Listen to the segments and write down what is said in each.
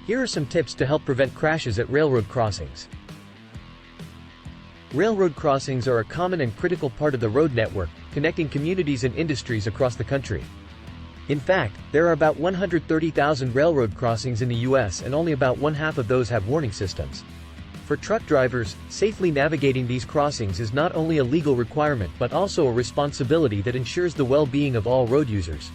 Here are some tips to help prevent crashes at railroad crossings. Railroad crossings are a common and critical part of the road network, connecting communities and industries across the country. In fact, there are about 130,000 railroad crossings in the U.S. and only about one-half of those have warning systems. For truck drivers, safely navigating these crossings is not only a legal requirement but also a responsibility that ensures the well-being of all road users.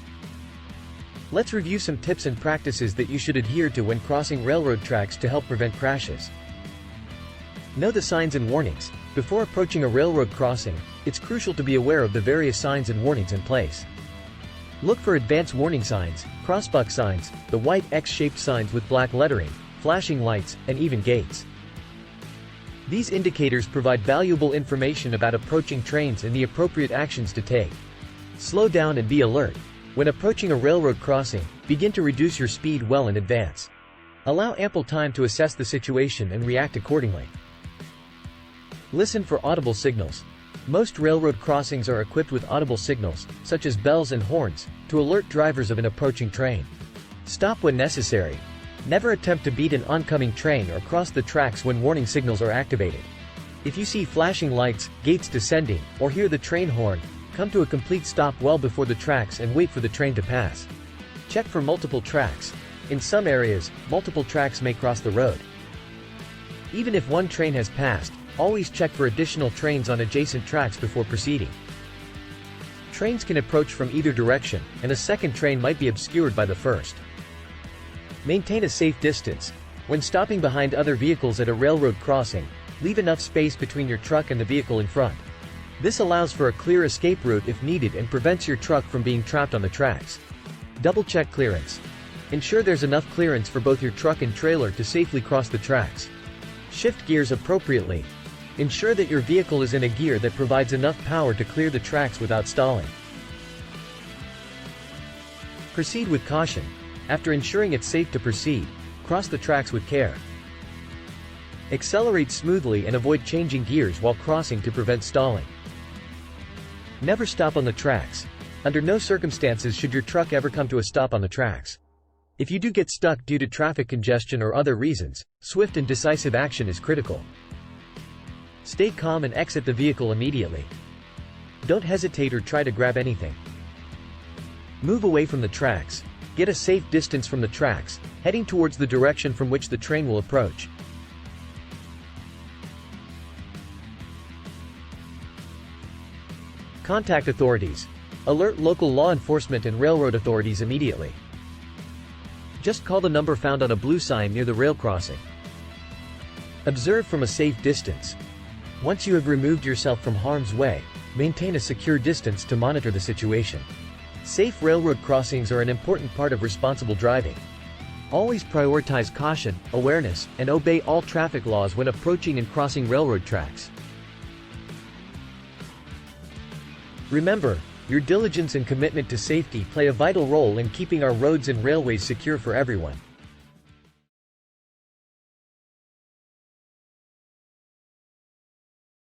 Let's review some tips and practices that you should adhere to when crossing railroad tracks to help prevent crashes. Know the signs and warnings. Before approaching a railroad crossing, it's crucial to be aware of the various signs and warnings in place. Look for advance warning signs, crossbuck signs, the white X-shaped signs with black lettering, flashing lights, and even gates. These indicators provide valuable information about approaching trains and the appropriate actions to take. Slow down and be alert. When approaching a railroad crossing, begin to reduce your speed well in advance. Allow ample time to assess the situation and react accordingly. Listen for audible signals. Most railroad crossings are equipped with audible signals, such as bells and horns, to alert drivers of an approaching train. Stop when necessary. Never attempt to beat an oncoming train or cross the tracks when warning signals are activated. If you see flashing lights, gates descending, or hear the train horn, come to a complete stop well before the tracks and wait for the train to pass. Check for multiple tracks. In some areas, multiple tracks may cross the road. Even if one train has passed, always check for additional trains on adjacent tracks before proceeding. Trains can approach from either direction, and a second train might be obscured by the first. Maintain a safe distance. When stopping behind other vehicles at a railroad crossing, leave enough space between your truck and the vehicle in front. This allows for a clear escape route if needed and prevents your truck from being trapped on the tracks. Double-check clearance. Ensure there's enough clearance for both your truck and trailer to safely cross the tracks. Shift gears appropriately. Ensure that your vehicle is in a gear that provides enough power to clear the tracks without stalling. Proceed with caution. After ensuring it's safe to proceed, cross the tracks with care. Accelerate smoothly and avoid changing gears while crossing to prevent stalling. Never stop on the tracks. Under no circumstances should your truck ever come to a stop on the tracks. If you do get stuck due to traffic congestion or other reasons, swift and decisive action is critical. Stay calm and exit the vehicle immediately. Don't hesitate or try to grab anything. Move away from the tracks. Get a safe distance from the tracks, heading towards the direction from which the train will approach. Contact authorities. Alert local law enforcement and railroad authorities immediately. Just call the number found on a blue sign near the rail crossing. Observe from a safe distance. Once you have removed yourself from harm's way, maintain a secure distance to monitor the situation. Safe railroad crossings are an important part of responsible driving. Always prioritize caution, awareness, and obey all traffic laws when approaching and crossing railroad tracks. Remember, your diligence and commitment to safety play a vital role in keeping our roads and railways secure for everyone.